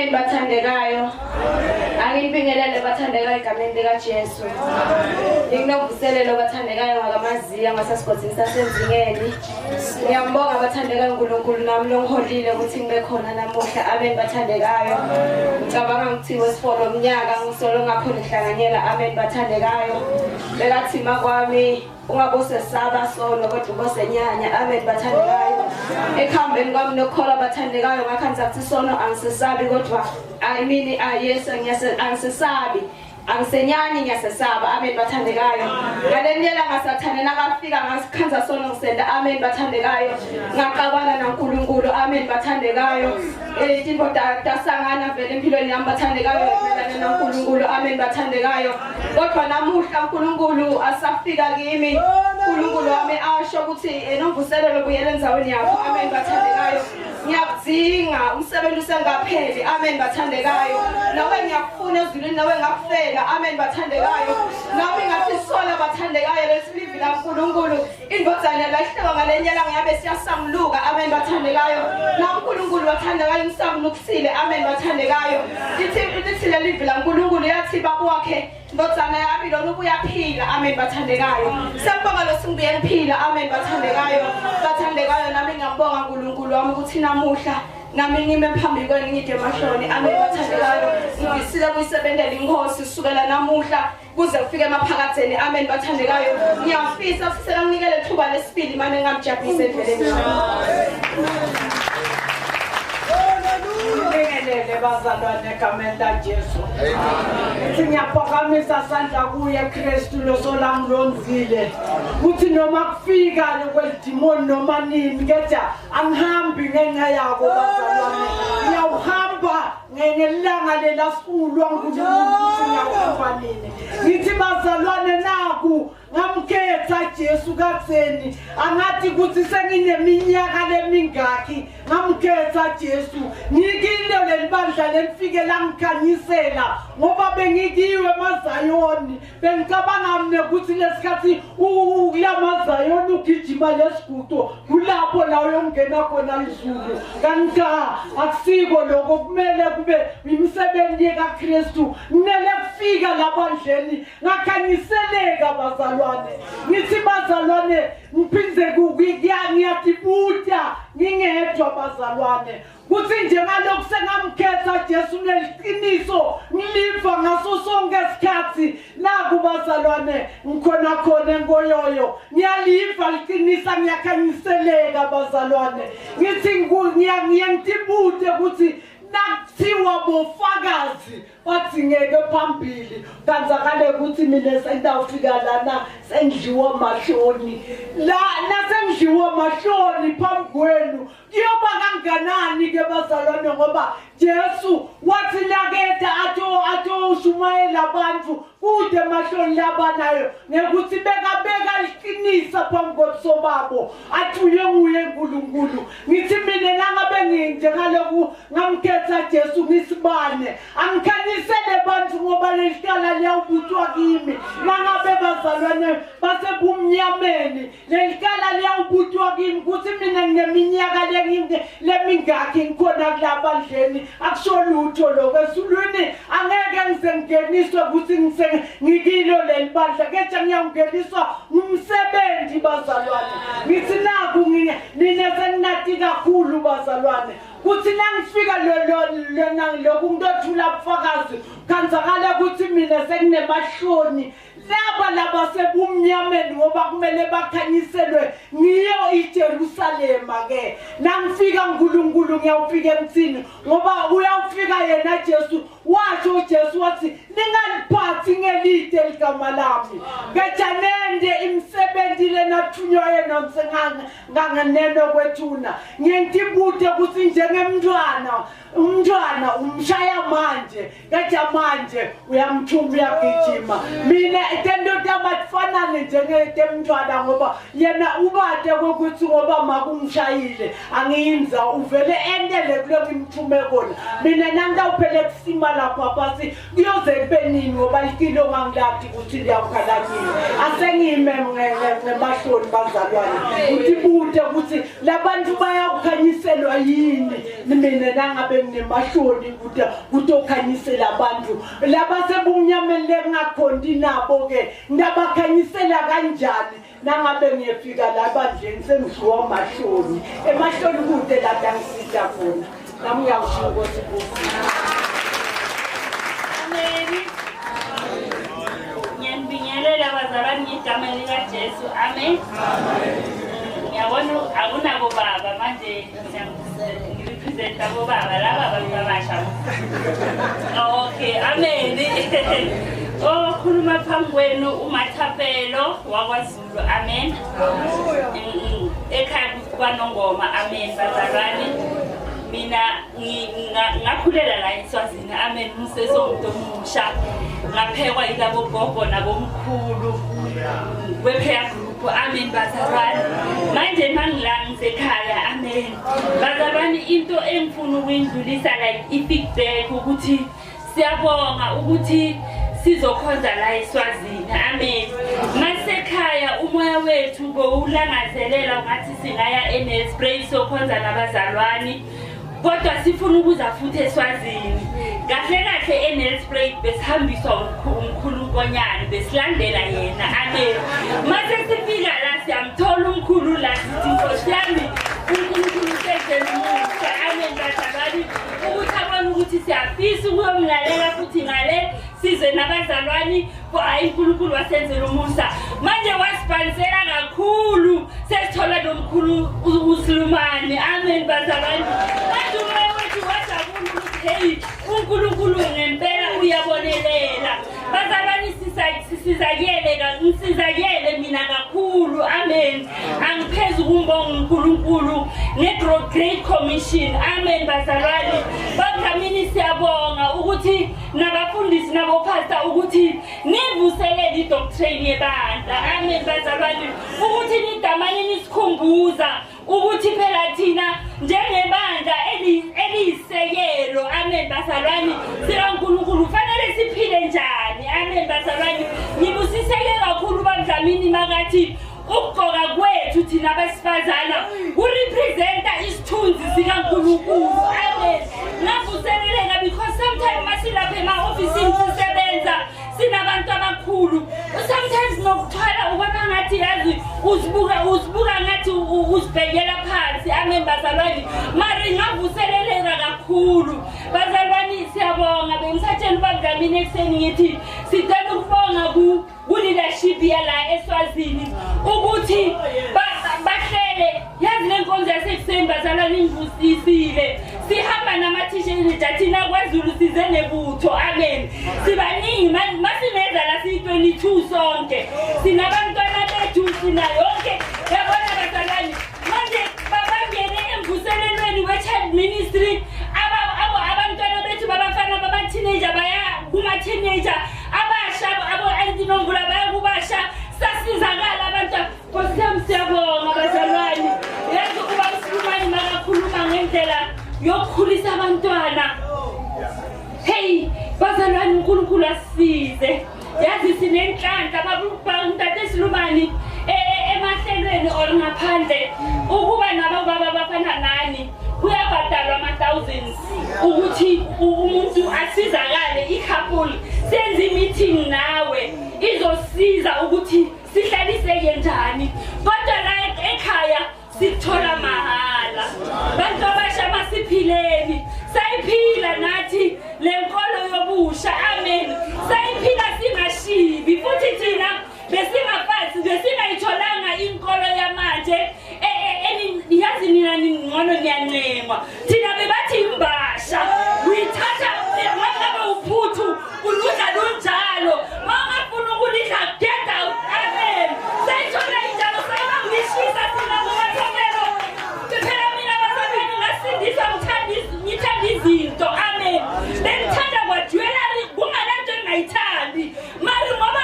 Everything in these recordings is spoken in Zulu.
Amen bathandekayo. Angibingelele bathandekayo egameni lika Jesu. Nginokuvuselelo bathandekayo ngakamaziya ngasesigodini sasenzingeni. Ngiyambonga bathandekayo uNkulunkulu nami longiholile ukuthi ngibe khona namuhla. Amen bathandekayo. Ngicabanga ukuthi wesifolo umnyaka ngisolo ngakhona ihlanganyela. Amen bathandekayo. Bekathima kwami ungabosesaba solo kodwa ubosenyanya. Amen bathandekayo. Ekhambeni kwami nokukhola bathandekayo ngakhanza ukuthi sono angisesabi kodwa ayimini ayesa angisesabi angisenyani ngiyasesaba. Amen bathandekayo. Ngalenyela ngasathane nakafika ngasikhanza sono ngisenda. Amen bathandekayo. Ngaqabana naNkulunkulu. Amen bathandekayo. Izinto dasangana vele empilweni yami bathandekayo emelana naNkulunkulu. Amen bathandekayo. Kodwa namuhla uNkulunkulu asafika kimi. uNkulunkulu wami asho ukuthi nomvuselelo buyele endzaweni yakho. Amen bathandekayo. Ngiyakudinga umsebenzi usengapheli. Amen bathandekayo. Nawe ngiyakufuna ezulwini nawe ngakufela. Amen bathandekayo. Nawe ngathi sola bathandekayo lesilivi la uNkulunkulu indodana lahleka ngalenyela ngiyabe siyasamluka. Amen bathandekayo. Na uNkulunkulu bathandekayo umsamlukusile. Amen bathandekayo. Lithi lelivi la uNkulunkulu yathi babwakhe ndodana yami lona ubuyaphila. Amen bathandekayo. Siyabonga lo singibuye ngiphila. Amen bathandekayo. Bathandekayo nami ngiyambonga uNkulunkulu wami ukuthi namuhla nami ngime phambi kwenu ngide emahloni. Amen bathandekayo. Ngisile kuyisebenzela inkosi kusukela namuhla kuze kufike emaphakatheni. Amen bathandekayo. Ngiyafisa sisela nginikele ithuba lesibili manje ngamjabulisa endleleni. Ngibingelele bazalwane egameni laJesu. Ngiyaphakamisa sandla kuye Kristu losolam lonzile. Kuthi noma kufika lokwedimoni noma nini ngetha angihambi ngenxa yako bazalwane. Ngiyahamba ngelanga lelasilwa uNkulunkulu ngiyahamba nini. Ngithi bazalwane naku ngamkhetha Jesu katseni angathi kuthi sengineminyaka lemingaki ngamkhetha Jesu ngikile lelibandla lelifike langikhanyisela ngoba bengikiwe eMazayoni bengicabanga mina ukuthi lesikhathi ukulamaZayoni ugijima lesigudo kulapho la uyongena khona izulu kanti akusiko lokho kumele kube imisebenzi kaKristu kumele kufika labandleni ngakhanyiseleka bazalwane. Ngithi bazalwane ngiphinze ngiyatibuta ngingedwa bazalwane kuthi njengalokho sengamkhetha Jesu neliqiniso ngiliva ngaso sonke isikhathi naku bazalwane ngikhona khona ngoyoyo ngiyaliva liqinisa ngiyakhanyiseleka bazalwane. Ngithi ngiyantibute ukuthi nakuthiwa bofakazi bathingeke phambili kanzakale ukuthi mina sengidawufika lana sengidliwa mahloni la nasengidliwa mahloni phambi kwenu kuyoba kanganani ke bazalwane ngoba Jesu wathi laketha ato ushumayela abantu kude mahloni labanayo ngekuthi beka liqinisa phambi kobuso babo athi nguye uNkulunkulu. Ngithi mina nangabe nginjengaloku ngamkhetha Jesu ngisibane angikhanyisele abantu ngoba lesikhala liyawubuthwa kimi nangabe bazalwane basebumnyameni lesikhala liyawubuthwa kimi kuthi mina ngineminyaka lemingaki ngikhona kulabandleni akusho lutho lokho esulwini angeke ngisengeniswe ukuthi ngikilo lelibandla khetha ngiyangeniswa umsebenzi bazalwane. Ngithi naku nina senginati kakhulu bazalwane kuthi nangifika lokhu umuntu othula ubufakazi kanzakala ukuthi mina senginemahloni laba sebumnyameni ngoba kumele bakhanyiselwe ngiyo iJerusalema ke nangifika uNkulunkulu ngiyawufika emthini ngoba uyawufika yena Jesu washo Jesu wathi ningaliphathi ngelide ligama lami ngejanende imisebenzi lenathunywa yena ngangeneno kwethuna ngiyentibude ukuthi njengemntwana umntwana umshaya manje ngeja manje uyamthuma uyagijima mina itendo tabatfanane njengemntwana ngoba yena ubade kokuthi ngoba makungishayile angiyinza uvele endele kuloko imthume kona mina nangawuphele kusima lapha phasi kuyoze kubenini ngoba ikilo ngangilaphi ukuthi liyakhalanyile asengime ngemahloni bazalwane ukuthi bude ukuthi labantu bayakhanyiselwa yini mina nangabe nemashoni kutokhanyisela abantu laba sebumnyameni lengakhonti nabo ke ndabakhanyisela kanjani nangabe ngiyefika laba nje sengiziwa amashoni emashoni kude la ngisida khona nami ngiyawusho sibuku Amen. Ngiyabingelela abazalwane ngegama lika Jesu. Amen. Ngiyabona akunabo baba manje ngirepresenta bobaba laba abantu abasha. Okay, amen. Oh, khuluma phambi kwenu uMathapelo wakwaZulu. Amen. Ekhaya kwaNongoma. Amen bazalwane. Mina ngakhulela la eSwazini. Amen. Ngisesomuntu omusha. Ngaphekwa yilabo gogo nabomkhulu weprayer group. Amen bazalwane. Manje mangila ngisekhaya. Amen bazalwane. Into engifuna ukuyindlulisa like i-feedback ukuthi siyabonga ukuthi sizokhonza la eSwazini. Amen. Masekhaya umoya wethu ngowulangazelela ungathi singaya eNelspruit sokhonza nabazalwane. Kodwa sifuna ukuza futhi eSwazini. Kahle kahle eNelspruit besihambiswa umkhulu Nkonyane besilandela yena. Amen. Mase sifika la siyamthola umkhulu la sithi Nkosi yami uNkulunkulu sesemusa. Amen bazalwane. Ukuthi abone ukuthi siyafisa ukuyomlalela futhi ngale size nabazalwane hayi uNkulunkulu wasenzela umusa. Manje wasibhanisela kakhulu sesithola nomkhulu uSilumane. Amen bazalwane. Manje umoya wethu wajabula ukuthi hey uNkulunkulu ngempela uyabonelela. Bazalwane sisizakele mina kakhulu. Amen. Angiphezulu kumbonga uNkulunkulu ne-Great Commission. Amen bazalwane. Bangamini siyabonga ukuthi nabafundisi nabopastor ukuthi nivuselele idoctrine yebandla. Amen bazalwane. Ukuthi nidamane nisikhumbuza ukuthi phela thina njengebandla eliyisekelo. Amen bazalwane. SikaNkulunkulu fanele siphile njani. Amen bazalwane. Ngibusiseke kakhulu bamdlamini makathi ukugqoka kwethu thina abesifazana kurepresenta isithunzi sikaNkulunkulu. Amen. Ngavuseleleka because sometimes masilapha ema-ofisini sisebenza sinabantu abakhulu. Sometimes nokuthwala ubona ngathi yazi uzibuka ngathi uzibhekela phansi. Amen bazalwane. Mari ngavuseleleka kakhulu. Bazalwane siyabonga bengisatshela ubamdlamini ekuseni ngithi sidela ukubonga ku-leadership yala eSwazini ukuthi bahlele yazi lenkonzo yasekuseni bazalwane ingivusisile. Sihamba nama-t-shirt thina kwaZulu size nebutho. Amen. Sibaningi masineza la siyi-22 sonke. Sinabantwana bethu sina yonke. Yabona bazalwane. Manje babangene emvuselelweni we-child ministry. Abantwana bethu babafana baba-teenager baya kuma-teenager. Abasha abo-antinovula baya kubasha. Sasizakala abantwana. Nkosi yami siyabonga bazalwane. Yazi uba uSilumane makakhuluma ngendlela yokukhulisa abantwana. Hey bazalwane uNkulunkulu asisize. Yazi sinenhlanhla babantwana Silumane emahlelweni or ngaphandle ukuba nabo baba bafana nani kuyabhadalwa ama-thousands ukuthi umuntu asizakale i-couple senze i-meeting nawe izosiza ukuthi sihlaliseke njani. Kodwa la ekhaya sithola mahala. Bantu abasha masiphileni sayiphila nathi lenkolo yobusha. Amen. Sayiphila singashibi futhi thina besingaphansi besingayitholanga inkolo yamanje yazi nina ngcono niyancengwa. Thina bebathi imbasha uyithatha ngabe uphuthu uludla lunjalo mangafuna ukulidla get out. Amen. Sayithola injalo sayibangishisa thina ngoMathapelo. Phela mina bazalwane ngasindisa ngithanda izinto. Amen. Bengithanda kwadwelari kungalanto engayithandi. Mari ngoba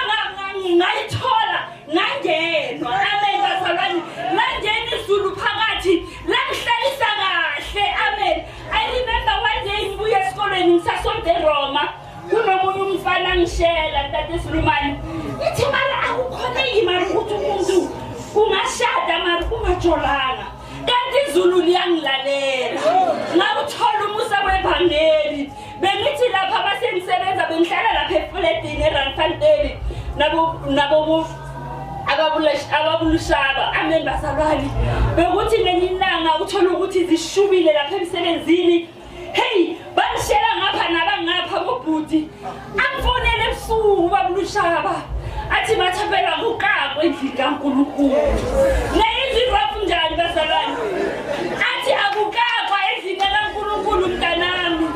ngayithola ngangenwa. Amen bazalwane. Langena izulu phakathi langihlalisa kahle. Amen. I remember one day ngibuye esikolweni ngisasonde eRoma. Kunomunye umfana ngishela Tate Silumane. Ithi mara akukhona imali ukuthi umuntu ungashada mari ungajolanga. kanti izulu liyangilalela ngawuthola umusa wevangeli bengithi lapha abasengisebenza bengihlala lapha efletini eRandfontein nabo ababulushaba amen bazalwane bekuthi ngelinanga uthola ukuthi zishubile lapha emsebenzini hey bangishela ngapha nabangapha ngobhuti amfonele ebusuku babulushaba athi bathapela kuqaqwe endlini kaNkulunkulu neyizirafu njani bazalwane athi akukaqwa endlini kaNkulunkulu mntanami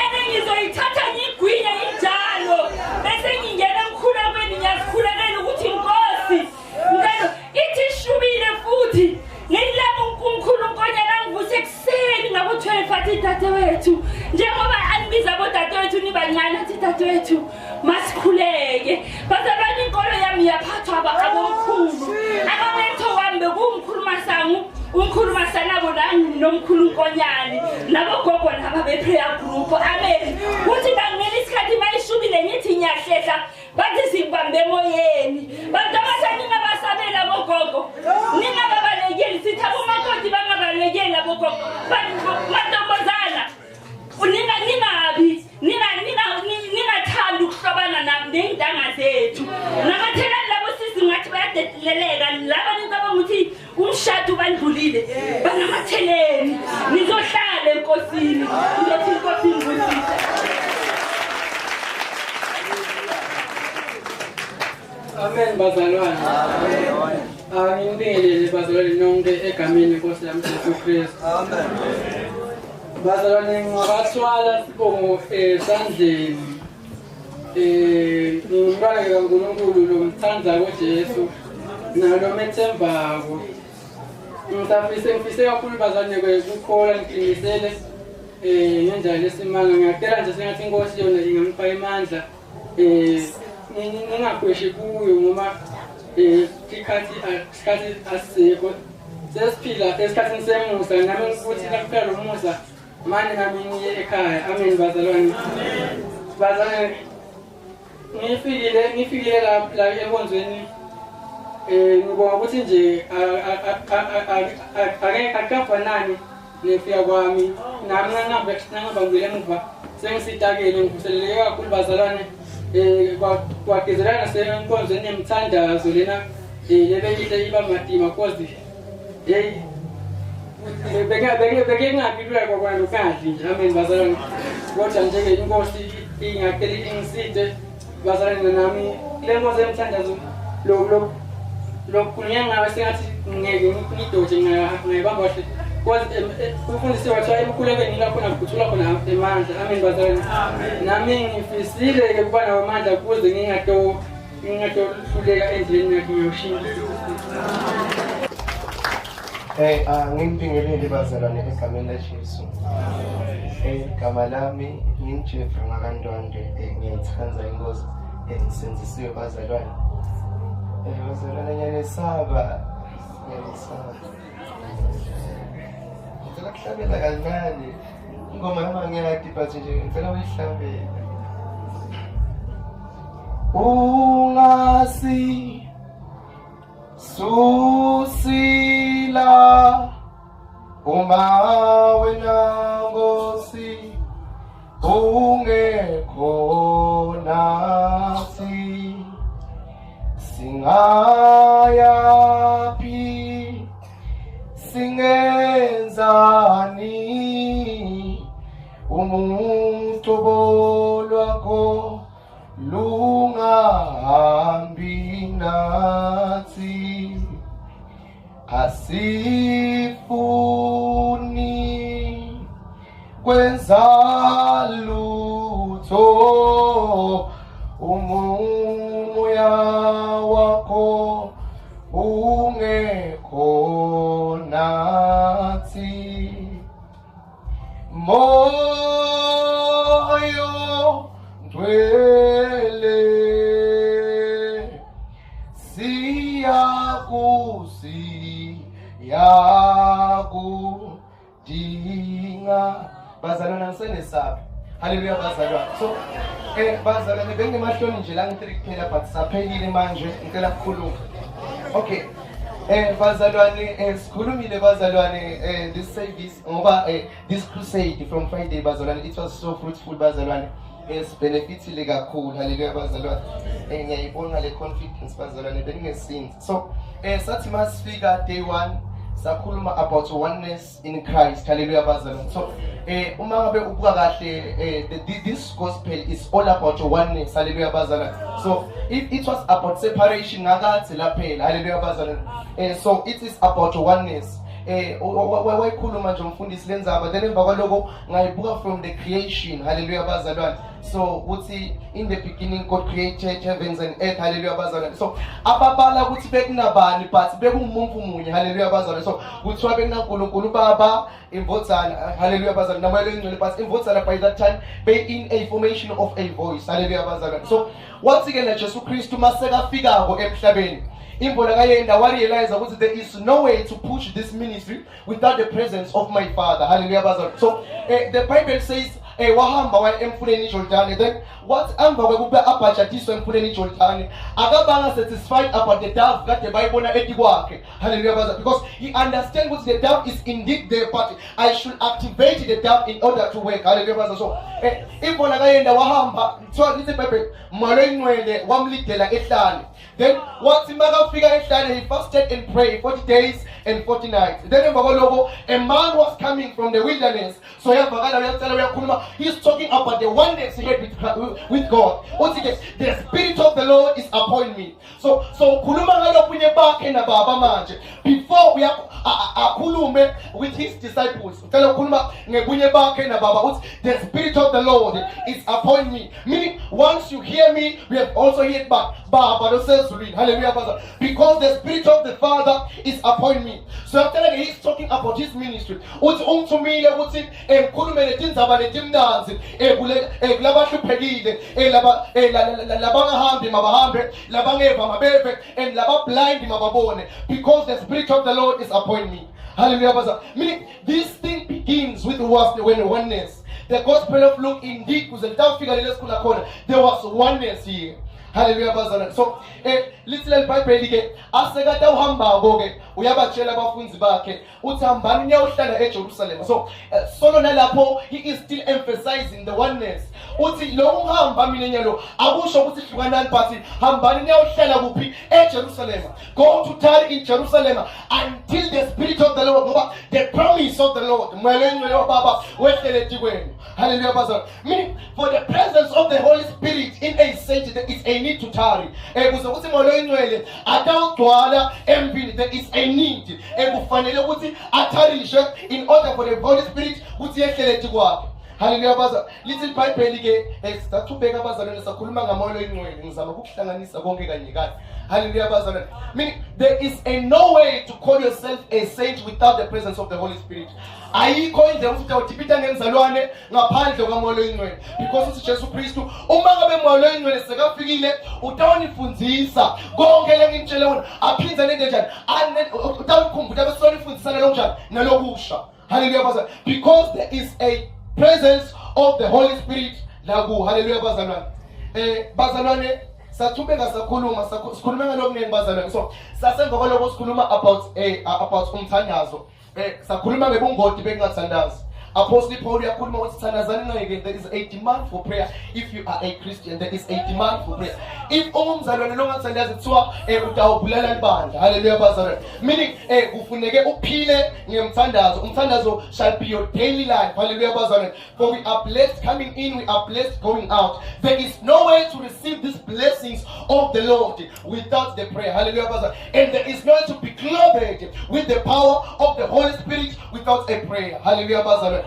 enengizoyithatha ngigwinye injalo bese ngingena emkhulekweni ngiyazikhulekela ukuthi inkosi mntana ithi shubile futhi ngilama uNkulunkonyana ngivuse ekuseni ngabo 12 athi dadewethu njengoba anibiza bodadewethu nibancane athi dadewethu masikhuleke bazalwane inkolo yami yaphathwa abomkhulu abametho wami bekumkhulu masangu umkhulu masanabo nomkhulunkonyane nabogogo naba beprayer group amen uthi bangena isikhathi mayishubile ngithi ngiyahlehla bathi sibambe emoyeni bantu abasaningabasabela bogogo ningababalekeli sithi abomakoti bangabalekeli abogogo mantombazana ningabi ningathanda ukuhlobana ney'ntanga zethu namathelani labo sisi ngathi bayadedeleleka laba nincabanga ukuthi umshado ubandlulile banamatheleni nizohlala enkosini nizothi inkosi ngibusise. Amen bazalwane. Ngibingelele bazalwane nonke egameni lenkosi yami Jesu Kristu. Amen. Bazalwane ngabathwala sibongo esandleni. Ngimbaleka kaNkulunkulu lo mthanda koJesu nalo methembako. Ngifise kakhulu bazalwane ukukhola ngiqinisele ngendlela lesimanga ngiyacela nje sengathi inkosi yona ingamipha amandla ningagweshi kuyo ngoba isikhathi asikho sesiphila esikhathini semusa nami ukuthi nakuphela lo musa manje nami ngiye ekhaya amen bazalwane bazalwane ngifikile la enkonzweni ngibonga ukuthi nje akafanani nefika kwami nami ngangabambile emuva sengisitakele ngivuseleleke kakhulu bazalwane kwagezelana senkonzweni yemthandazo lena lebeyihle iba madima cause hey beke ngapilula kwakwalo kahle nje amen bazalwane kodwa nje inkosi ingakeli ingiside bazalwane nami le nkonzo yemthandazo lokukhulunywa ngawe sengathi ngeke ngidoje ngayibamba kahle cause ufundisi wathi ebukhulekweni lapho nakuthula khona amandla amen bazalwane nami ngifisile ke kuba nawo amandla kuze ngingatohluleka endleleni yakhe ngiyoshintsha. Ngibingelele bazalwane egameni laJesu. Igama lami nginguJeffrey Ngakandwandwe ngiyithanda inkosi engisenzisiwe bazalwane. Bazalwane ngiyasaba. Ngicela kuhlabela kancane. Ingoma yami ngiyadi but nje ngicela uyihlabele. Ungasi susila uma wena Nkosi ungekho nathi singayaphi singenzani umuntu bolwakho lungahambi nathi asifuni kwenza lutho umoya wakho ungekho nathi moyo ndwele siyakudinga bazalwane ngisenesaphi haleluya bazalwane so bazalwane bengemahloni nje la ngithe kuphela but saphelile manje ngicela ukukhuluma okay Bazalwane, sikhulumile bazalwane, this service ngoba this crusade from Friday bazalwane, it was so fruitful bazalwane. Benefitile kakhulu, hallelujah bazalwane. Ngiyayibonga le confidence bazalwane bengingesinzi. So sathi masifika day 1 sakhuluma about oneness in Christ, hallelujah bazalwane. So uma ngabe ubuka kahle this gospel is all about oneness, hallelujah bazalwane. So if it was about separation ngakathi laphela, hallelujah bazalwane. So it is about oneness. Wayikhuluma nje umfundisi lenzaba, then emva kwaloko ngayibuka from the creation, hallelujah bazalwane. So uthi in the beginning God created heavens and earth, hallelujah bazalwane. So ababala ukuthi bekunabani but bekumuntu munye, hallelujah bazalwane. So kuthiwa bekunaNkulunkulu Baba imvodzana, hallelujah bazalwane, namoya engcwele but imvodzana by that time be in a formation of a voice, hallelujah bazalwane. So wathi ke na Jesu Kristu masekafikako emhlabeni imbona kayenda warealize ukuthi there is no way to push this ministry without the presence of my Father, hallelujah bazalwane. So the Bible says wahamba waya emfuleni iJordani, then what amba kwekuba abhajatiswa emfuleni iJordani akabanga satisfied about the dove kade bayibona eti kwakhe, hallelujah bazalwane, because he understands what the dove is indeed there but I should activate the dove in order to work, hallelujah bazalwane. So imbona kayenda wahamba so lithi Bible malo ingcwele wamlidela ehlane, then wathi makafika ehlane he fasted and prayed 40 days and 40 nights. Then emva kwaloko a man was coming from the wilderness, so yavakala uyacela uyakhuluma, he's talking about the oneness he had with God. The Spirit of the Lord is upon me. So khuluma ngalobunye bakhe na baba manje before we akhulume with his disciples. Ucela ukhuluma ngebunye bakhe na baba uthi the Spirit of the Lord is upon me, meaning once you hear me we have also heard back baba losezulwini, hallelujah, because the Spirit of the Father is upon me. So after that he's talking about his ministry. Uthi ungithumile ukuthi ngikhulume letindzaba letimnanzi kulabahluphekile labangahambi mabahambe labangeva mabeve and labablind mababone, because the Spirit of the Lord is upon me, hallelujah. Meaning this thing begins with oneness. The Gospel of Luke indeed there was oneness here, hallelujah bazalwane. So little Bible ke asekade uhamba ke uyabatshela abafunzi bakhe uthi hambani niyohlala eJerusalem. So solo nalapho he is still emphasizing the oneness. Uthi lo uhamba mina nyalo akusho ukuthi hlukanani but hambani niyohlala kuphi eJerusalem. Go to tarry in Jerusalem until the Spirit of the Lord, ngoba the promise of the Lord mwelengwe baba wehlele etikweni, hallelujah bazalwane. Meaning for the presence of the Holy Spirit in a saint there is a need to tarry. Kuze ukuthi molengcwele atawugcwala empini there is a need kufanele ukuthi atarishe in order for the Holy Spirit ukuthi yehlele etikwakhe, hallelujah bazalwane. Little Bible ke sathubeka bazalwane sakhuluma ngamoya engcwele ngizama ukuhlanganisa konke kanye kanye, hallelujah bazalwane. Meaning there is no way to call yourself a saint without the presence of the Holy Spirit. Ayikho indlela ukuthi utipita ngenzalwane ngaphandle kwamoya engcwele, because uthi Jesu Kristu uma ngabe moya engcwele sekafikile utawunifundzisa konke lengitshele wona aphinza nento njani utawukhumbula bese sonifundisana lonjani nalokusha, hallelujah bazalwane, because there is a presence of the Holy Spirit laku, hallelujah bazalwane. Bazalwane sathubeka sakhuluma sikhuluma ngalokuningi bazalwane. So sasemva kwaloko sikhuluma about umthandazo, sakhuluma ngebungoti bengathandazi. Apostle Paul yakhuluma ukuthi thandazani ngeke, there is a demand for prayer. If you are a Christian there is a demand for prayer. If ungumzalwane longathandazi kuthiwa utawubulala libandla, hallelujah bazalwane. Meaning kufuneke uphile ngemthandazo. Umthandazo shall be your daily life, hallelujah bazalwane. For we are blessed coming in, we are blessed going out. There is no way to receive these blessings of the Lord without the prayer, hallelujah bazalwane. And there is no way to be clothed with the power of the Holy Spirit without a prayer, hallelujah bazalwane.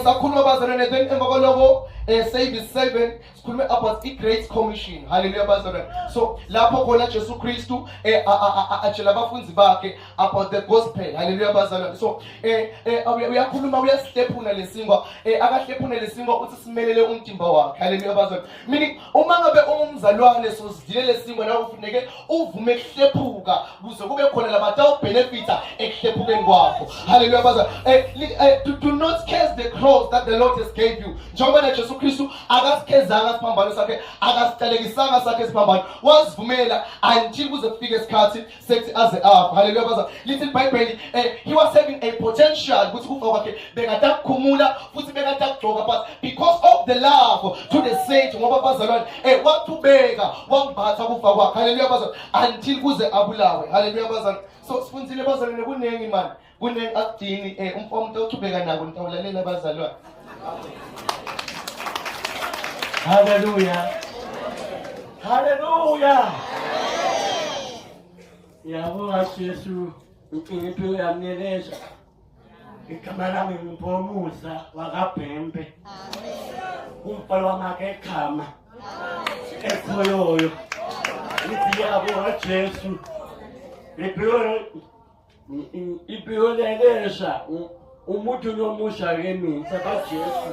Sakhuluma bazalwane, then emva kwaloko service 7 sikhulume about the Great Commission, hallelujah bazalwane. So lapho khona Jesu Kristu atshela abafunzi bakhe about the gospel, hallelujah bazalwane. So uyakhuluma uyasihlephuna lesingwa akahlephuna lesingwa uthi simelele umtimba wakhe, hallelujah bazalwane. Meaning uma ngabe ungumzalwane sozidile lesingwa nawe ufuneke uvume ukuhlephuka kuze kube khona labatawu benefita ekuhlephukeni kwakho, hallelujah bazalwane. Do not curse the cross that the Lord has gave you. Njengoba Jesu Kristu akasikeze akasenzanga isiphambano sakhe, akasihlelekisanga sakhe isiphambano, wazivumela until kuze kufike isikhathi sethi aze apha. Hallelujah baza. Little Bible, he was having a potential ukuthi kufa kwakhe bekade akukhumula futhi bekade akugcoka, but because of the love to the saint ngoba bazalwane wathubeka wambatha kufa kwakhe. Hallelujah baza. Until kuze abulawe. Hallelujah baza. So sifundile bazalwane kunengi man, kunengi akudini umfowethu othubeka nako nitawulalela bazalwane. Hallelujah. Hallelujah. Yabonga Jesu impilo yamnelesha. Igama lami ngimpomusa wakabhembe. Umbhalo wamakhe ekhama. Ekhoyoyo. Ngithi yabonga Jesu. Impilo lelesha umuntu nomusha kimi saba Jesu.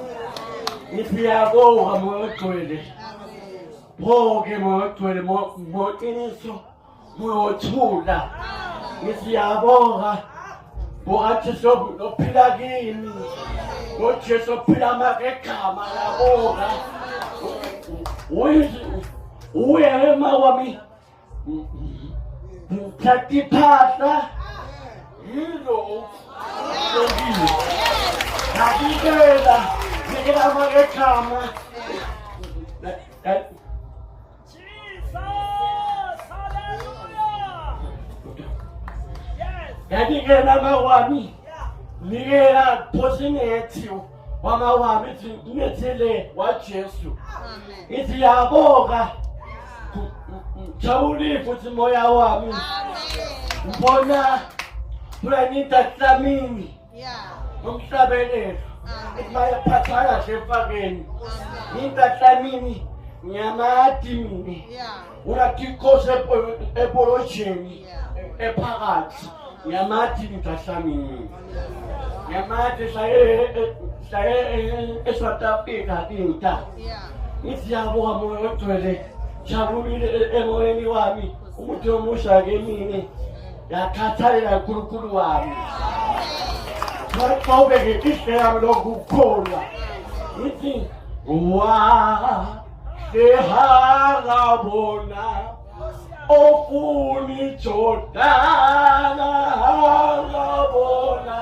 Ngithi yabonga moyogcwele. Bonke moyogcwele moqiniso. Moyothula. Ngithi yabonga. Bogathi sophila kimi. Ngojesu phila amakhama yabonga. Uye ema wami. Mthathi phahla. Yilo. Ngikela. Ngikela amakhama. Ngikela amawami. Ngikela phosinethi wamawami ngithele waJesu. Ithi yabonga. Jabuli futhi moya wami. Mbona planeta tlamini. Umhlabelelo. Maya phathana shefakeni. Intatlamini nyamati mini. Unatikose epolojeni. Ephakathi. Nyamati intatlamini. Nyamati saye eswatapika tinta. Ithi yabonga moyo ogcwele. Jabulile emoyeni wami. Umuntu omusha kimi yakhathalela uNkulunkulu wami. Mawubeke ihle yami lokukholwa. Ithi sehangabona ofuni Jordana hangabona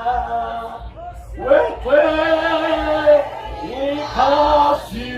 wewe ikhasi